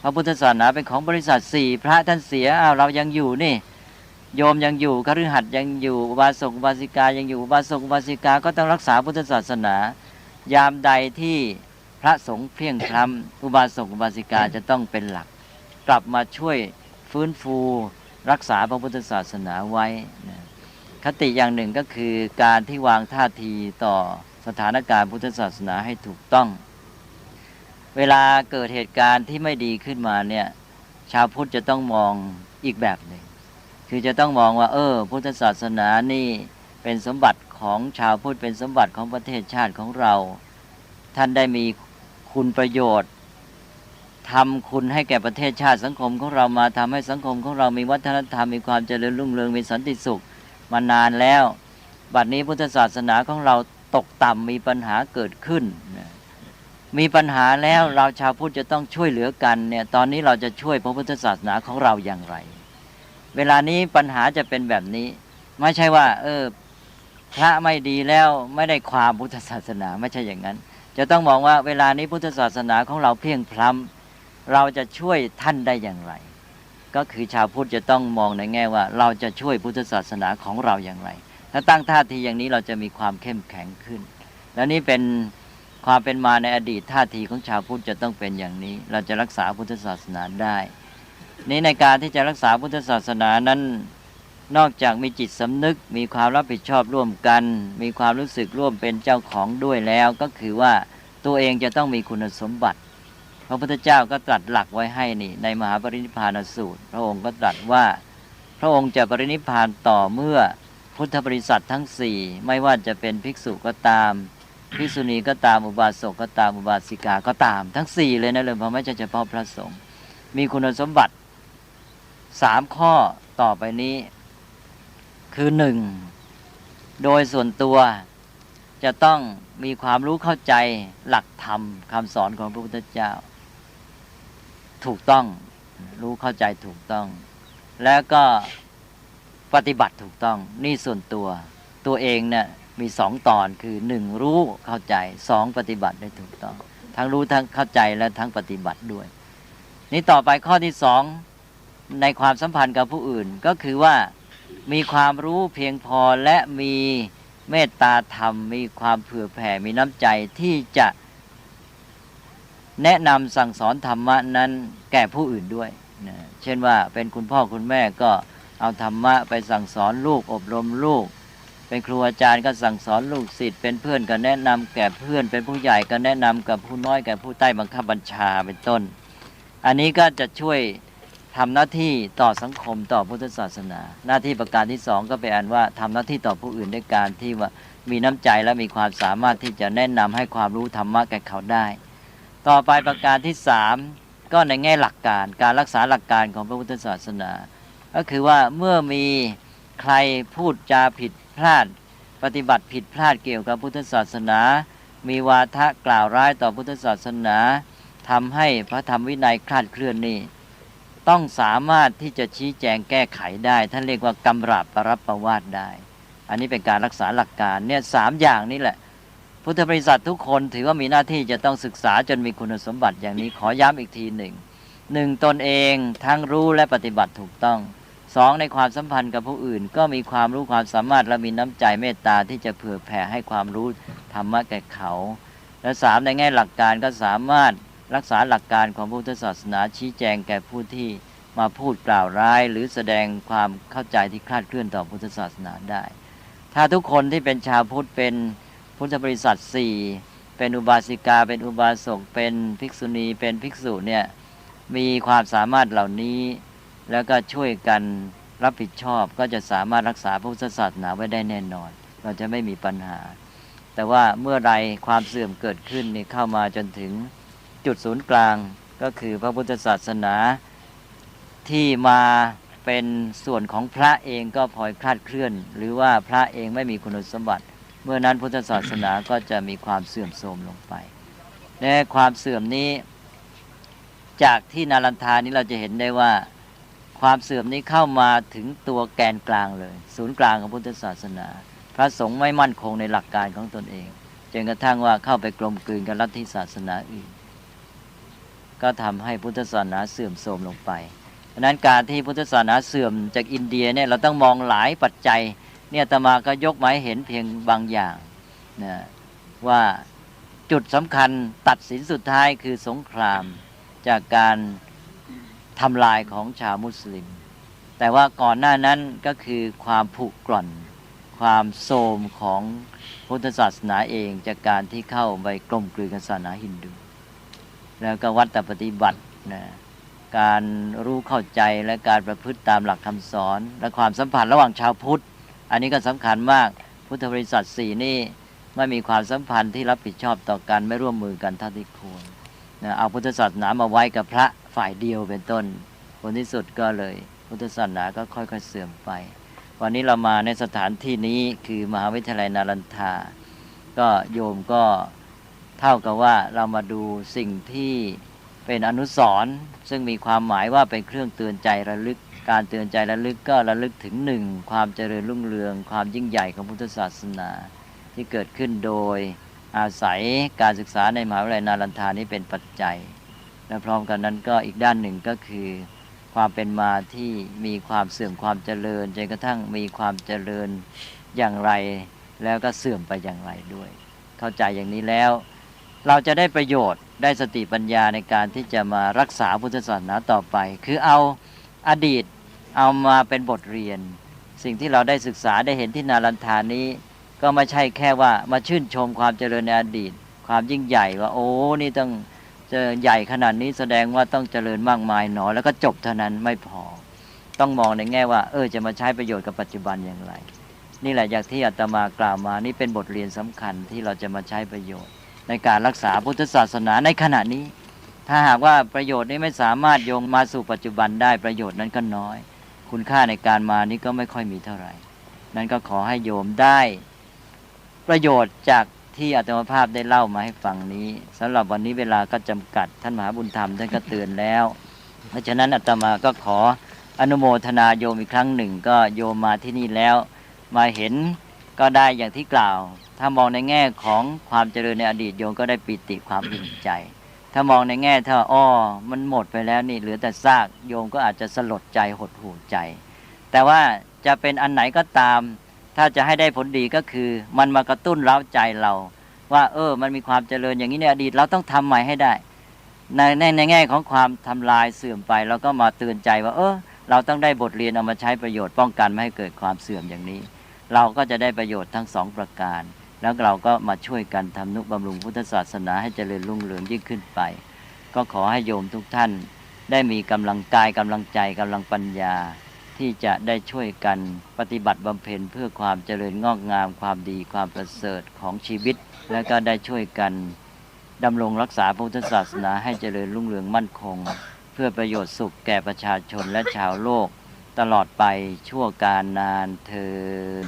พระพุทธศาสนาเป็นของบริษัท4พระท่านเสียเรายังอยู่นี่โยมยังอยู่คฤหัสถ์ยังอยู่อุบาสกอุบาสิกายังอยู่อุบาสกอุบาสิกาก็ต้องรักษาพุทธศาสนายามใดที่พระสงฆ์เพลียงพล้ำอุบาสกอุบาสิกาจะต้องเป็นหลักกลับมาช่วยฟื้นฟูรักษาพระพุทธศาสนาไว้คติอย่างหนึ่งก็คือการที่วางท่าทีต่อสถานการณ์พุทธศาสนาให้ถูกต้องเวลาเกิดเหตุการณ์ที่ไม่ดีขึ้นมาเนี่ยชาวพุทธจะต้องมองอีกแบบหนึ่งคือจะต้องมองว่าพุทธศาสนานี่เป็นสมบัติของชาวพุทธเป็นสมบัติของประเทศชาติของเราท่านได้มีคุณประโยชน์ทำคุณให้แก่ประเทศชาติสังคมของเรามาทำให้สังคมของเรามีวัฒนธรรมมีความเจริญรุ่งเรืองมีสันติสุขมานานแล้วบัดนี้พุทธศาสนาของเราตกต่ำมีปัญหาเกิดขึ้นมีปัญหาแล้วเราชาวพุทธจะต้องช่วยเหลือกันเนี่ยตอนนี้เราจะช่วยพระพุทธศาสนาของเราอย่างไรเวลานี้ปัญหาจะเป็นแบบนี้ไม่ใช่ว่าพระไม่ดีแล้วไม่ได้ความพุทธศาสนาไม่ใช่อย่างนั้นจะต้องมองว่าเวลานี้พุทธศาสนาของเราเพียงพล้ำเราจะช่วยท่านได้อย่างไรก็คือชาวพุทธจะต้องมองในแง่ว่าเราจะช่วยพุทธศาสนาของเราอย่างไรถ้าตั้งท่าทีอย่างนี้เราจะมีความเข้มแข็งขึ้นและนี่เป็นความเป็นมาในอดีตท่าทีของชาวพุทธจะต้องเป็นอย่างนี้เราจะรักษาพุทธศาสนาได้นี้ในการที่จะรักษาพุทธศาสนานั้นนอกจากมีจิตสำนึกมีความรับผิดชอบร่วมกันมีความรู้สึกร่วมเป็นเจ้าของด้วยแล้วก็คือว่าตัวเองจะต้องมีคุณสมบัติพระพุทธเจ้าก็ตรัสหลักไว้ให้นี่ในมหาปรินิพพานสูตรพระองค์ก็ตรัสว่าพระองค์จะปรินิพพานต่อเมื่อพุทธบริษัททั้ง4ไม่ว่าจะเป็นภิกษุก็ตามภิกษุณีก็ตามอุบาสกก็ตามอุบาสิกาก็ตามทั้ง4เลยนะเลยเพราะไม่ใช่เฉพาะพระสงฆ์มีคุณสมบัติ3ข้อต่อไปนี้คือ1โดยส่วนตัวจะต้องมีความรู้เข้าใจหลักธรรมคำสอนของพระพุทธเจ้าถูกต้องรู้เข้าใจถูกต้องแล้วก็ปฏิบัติถูกต้องนี่ส่วนตัวเองเนี่ยมี2ตอนคือ1รู้เข้าใจ2ปฏิบัติได้ถูกต้องทั้งรู้ทั้งเข้าใจและทั้งปฏิบัติด้วยนี่ต่อไปข้อที่2ในความสัมพันธ์กับผู้อื่นก็คือว่ามีความรู้เพียงพอและมีเมตตาธรรมมีความเผื่อแผ่มีน้ำใจที่จะแนะนำสั่งสอนธรรมะนั้นแก่ผู้อื่นด้วยนะเช่นว่าเป็นคุณพ่อคุณแม่ก็เอาธรรมะไปสั่งสอนลูกอบรมลูกเป็นครูอาจารย์ก็สั่งสอนลูกศิษย์เป็นเพื่อนก็แนะนำแก่เพื่อนเป็นผู้ใหญ่ก็แนะนำกับผู้น้อยแก่ผู้ใต้บังคับบัญชาเป็นต้นอันนี้ก็จะช่วยทำหน้าที่ต่อสังคมต่อพุทธศาสนาหน้าที่ประการที่2ก็เป็นอันว่าทำหน้าที่ต่อผู้อื่นด้วยการที่ว่ามีน้ำใจและมีความสามารถที่จะแนะนำให้ความรู้ธรรมะแก่เขาได้ต่อไปประการที่3ก็ในแง่หลักการการรักษาหลักการของพระพุทธศาสนาก็คือว่าเมื่อมีใครพูดจาผิดพลาดปฏิบัติผิดพลาดเกี่ยวกับพุทธศาสนามีวาทะกล่าวร้ายต่อพุทธศาสนาทำให้พระธรรมวินัยคลาดเคลื่อนนี่ ต้องสามารถที่จะชี้แจงแก้ไขได้ท่านเรียกว่ากำราบปรับประวาทได้ อันนี้เป็นการรักษาหลักการเนี่ย3อย่างนี้แหละพุทธบริษัททุกคนถือว่ามีหน้าที่จะต้องศึกษาจนมีคุณสมบัติอย่างนี้ขอย้ำอีกทีหนึ่งตนเองทั้งรู้และปฏิบัติถูกต้อง2ในความสัมพันธ์กับผู้อื่นก็มีความรู้ความสามารถและมีน้ำใจเมตตาที่จะเผื่อแผ่ให้ความรู้ธรรมะแก่เขาและ3ในแง่หลักการก็สามารถรักษาหลักการของพุทธศาสนาชี้แจงแก่ผู้ที่มาพูดกล่าวร้ายหรือแสดงความเข้าใจที่คลาดเคลื่อนต่อพุทธศาสนาได้ถ้าทุกคนที่เป็นชาวพุทธเป็นพุทธบริษัท4เป็นอุบาสิกาเป็นอุบาสกเป็นภิกษุณีเป็นภิกษุเนี่ยมีความสามารถเหล่านี้แล้วก็ช่วยกันรับผิดชอบก็จะสามารถรักษาพุทธศาสนาไว้ได้แน่นอนเราจะไม่มีปัญหาแต่ว่าเมื่อไรความเสื่อมเกิดขึ้นนี่เข้ามาจนถึงจุดศูนย์กลางก็คือพระพุทธศาสนาที่มาเป็นส่วนของพระเองก็พลอยคลาดเคลื่อนหรือว่าพระเองไม่มีคุณสมบัติเมื่อนั้นพุทธศาสนาก็จะมีความเสื่อมโทรมลงไปและความเสื่อมนี้จากที่นารันทานี้เราจะเห็นได้ว่าความเสื่อมนี้เข้ามาถึงตัวแกนกลางเลยศูนย์กลางของพุทธศาสนาพระสงฆ์ไม่มั่นคงในหลักการของตนเองจนกระทั่งว่าเข้าไปกลมกลืนกับลัทธิศาสนาอื่นก็ทำให้พุทธศาสนาเสื่อมโทรมลงไปเพราะนั้นการที่พุทธศาสนาเสื่อมจากอินเดียเนี่ยเราต้องมองหลายปัจจัยเนี่ยอาตมาก็ยกมาให้เห็นเพียงบางอย่างนะว่าจุดสำคัญตัดสินสุดท้ายคือสงครามจากการทำลายของชาวมุสลิมแต่ว่าก่อนหน้านั้นก็คือความผุกร่อนความโทรมของพุทธศาสนาเองจากการที่เข้าไปกลมกลืนกับศาสนาฮินดูแล้วก็วัดปฏิบัตินะการรู้เข้าใจและการประพฤติตามหลักคำสอนและความสัมพันธ์ระหว่างชาวพุทธอันนี้ก็สำคัญมากพุทธบริษัท4นี่ไม่มีความสัมพันธ์ที่รับผิดชอบต่อกันไม่ร่วมมือกันเท่าที่ควรนะเอาพุทธศาสนามาไว้กับพระฝ่ายเดียวเป็นต้นผลที่สุดก็เลยพุทธศาสนาก็ค่อยๆเสื่อมไปวันนี้เรามาในสถานที่นี้คือมหาวิทยาลัยนารันทาก็โยมก็เท่ากับว่าเรามาดูสิ่งที่เป็นอนุสรณ์ซึ่งมีความหมายว่าเป็นเครื่องเตือนใจระลึกการเตือนใจระลึกก็ระลึกถึง1ความเจริญรุ่งเรืองความยิ่งใหญ่ของพุทธศาสนาที่เกิดขึ้นโดยอาศัยการศึกษาในมหาวิทยาลัยนารันทานี้เป็นปัจจัยและพร้อมกันนั้นก็อีกด้านหนึ่งก็คือความเป็นมาที่มีความเสื่อมความเจริญจนกระทั่งมีความเจริญอย่างไรแล้วก็เสื่อมไปอย่างไรด้วยเข้าใจอย่างนี้แล้วเราจะได้ประโยชน์ได้สติปัญญาในการที่จะมารักษาพุทธศาสนาต่อไปคือเอาอดีตเอามาเป็นบทเรียนสิ่งที่เราได้ศึกษาได้เห็นที่นารันทานี้ก็ไม่ใช่แค่ว่ามาชื่นชมความเจริญในอดีตความยิ่งใหญ่ว่าโอ้นี่ต้องจะใหญ่ขนาดนี้แสดงว่าต้องเจริญมากมายหนอแล้วก็จบเท่านั้นไม่พอต้องมองในแง่ว่าจะมาใช้ประโยชน์กับปัจจุบันอย่างไรนี่แหละอย่างที่อาตมากล่าวมานี่เป็นบทเรียนสำคัญที่เราจะมาใช้ประโยชน์ในการรักษาพุทธศาสนาในขณะนี้ถ้าหากว่าประโยชน์นี้ไม่สามารถโยงมาสู่ปัจจุบันได้ประโยชน์นั้นก็น้อยคุณค่าในการมานี้ก็ไม่ค่อยมีเท่าไหร่นั้นก็ขอให้โยมได้ประโยชน์จากที่อาตมาภาพได้เล่ามาให้ฟังนี้สำหรับวันนี้เวลาก็จำกัดท่านมหาบุญธรรมท่านก็เตือนแล้วเพราะฉะนั้นอาตมาก็ขออนุโมทนาโยมอีกครั้งหนึ่งก็โยมมาที่นี่แล้วมาเห็นก็ได้อย่างที่กล่าวถ้ามองในแง่ของความเจริญในอดีตโยมก็ได้ปิติความอิ่มใจถ้ามองในแง่ถ้ามันหมดไปแล้วนี่เหลือแต่ซากโยมก็อาจจะสลดใจหดหู่ใจแต่ว่าจะเป็นอันไหนก็ตามถ้าจะให้ได้ผลดีก็คือมันมากระตุ้นเร้าใจเราว่ามันมีความเจริญอย่างนี้ในอดีตเราต้องทำใหม่ให้ได้ในแง่ของความทำลายเสื่อมไปเราก็มาเตือนใจว่าเราต้องได้บทเรียนเอามาใช้ประโยชน์ป้องกันไม่ให้เกิดความเสื่อมอย่างนี้เราก็จะได้ประโยชน์ทั้ง2ประการแล้วเราก็มาช่วยกันทำนุบำรุงพุทธศาสนาให้เจริญรุ่งเรืองยิ่งขึ้นไปก็ขอให้โยมทุกท่านได้มีกำลังกายกำลังใจกำลังปัญญาที่จะได้ช่วยกันปฏิบัติบำเพ็ญเพื่อความเจริญงอกงามความดีความประเสริฐของชีวิตและก็ได้ช่วยกันดำรงรักษาพุทธศาสนาให้เจริญรุ่งเรืองมั่นคงเพื่อประโยชน์สุขแก่ประชาชนและชาวโลกตลอดไปชั่วกาลนานเทอญ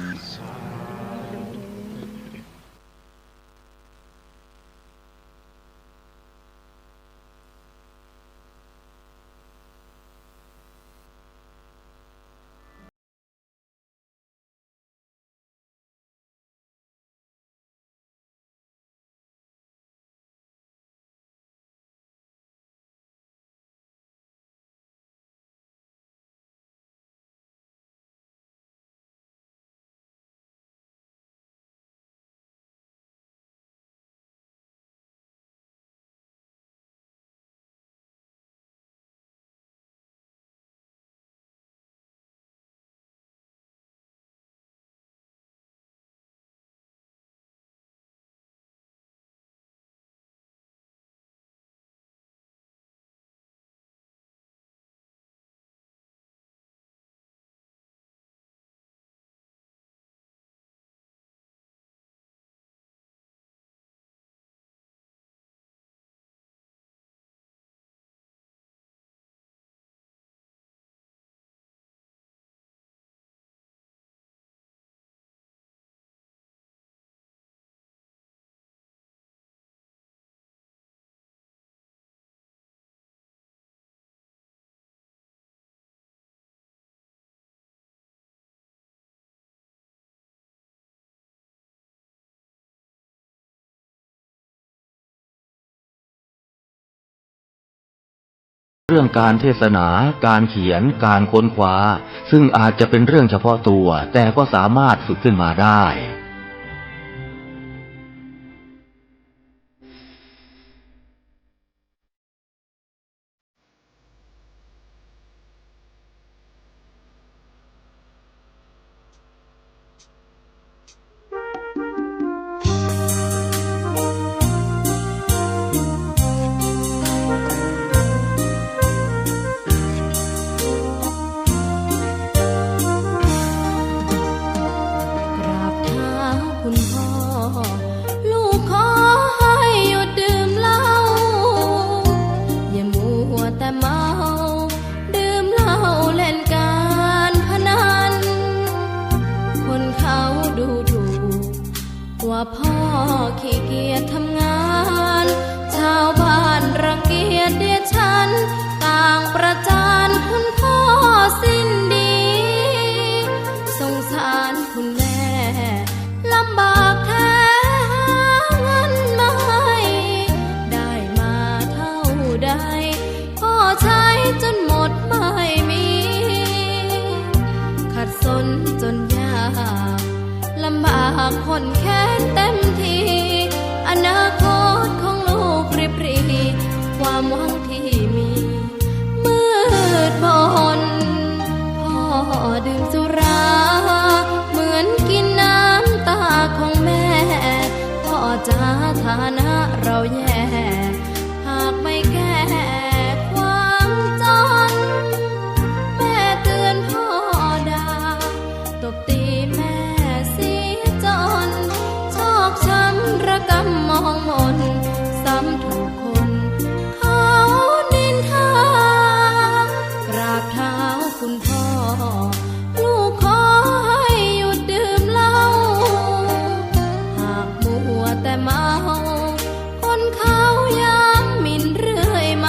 เรื่องการเทศนา การเขียน การค้นคว้า ซึ่งอาจจะเป็นเรื่องเฉพาะตัว แต่ก็สามารถฝึกขึ้นมาได้ กราบเท้าคุณพ่อ ลูกขอให้หยุดดื่มเหล้าอย่ามัวแต่เมาดื่มเหล้าเล่นการพนันคนเขาดูถูกว่าพ่อขี้เกียจทำงานชาวบ้านรังเกียจเดียฉันต่างประจานคุณพ่อสิ้นดีสงสารคุณแม่ลำบากแท้หาเงินมาให้ได้มาเท่าใดพ่อใช้จนหมดไม่มีขัดสนจนยากลำบากคนแค้นเต็มทีอนาคตของลูกริบหรีความหวังที่มีมืดมนพ่อดื่มสุราเหมือนกินน้ำตาของแม่พ่อจ๋าฐานะเราแย่หากไม่แก้ความจนแม่เตือนพ่อด่าตบตีแม่เสียจนชอกช้ำระกำมองมนซ้ำถูกคนเขานินทากราบเท้าคุณพ่อลูกขอให้หยุดดื่มเหล้าหากมัวแต่เมาคนเขาย้ำหมิ่นเรื่อยมา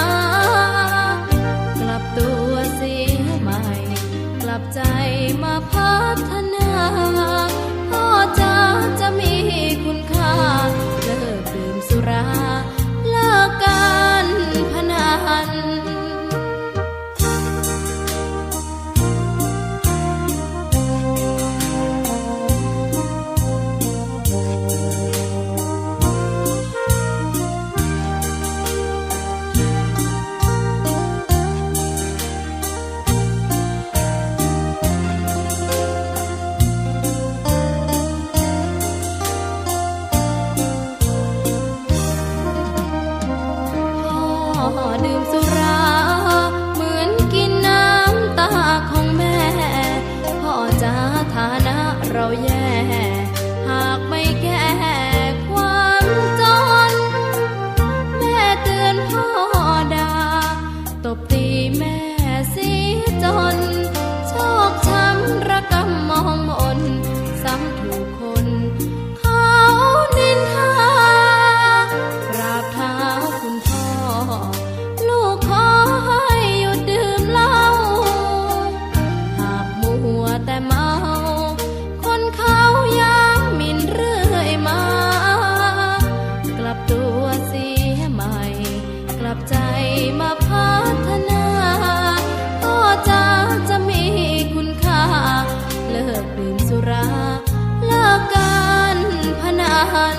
กลับตัวเสียใหม่กลับใจมาพัฒนาพ่อจะมีคุณค่าเลิกดื่มสุราเลิกการพนัน หัน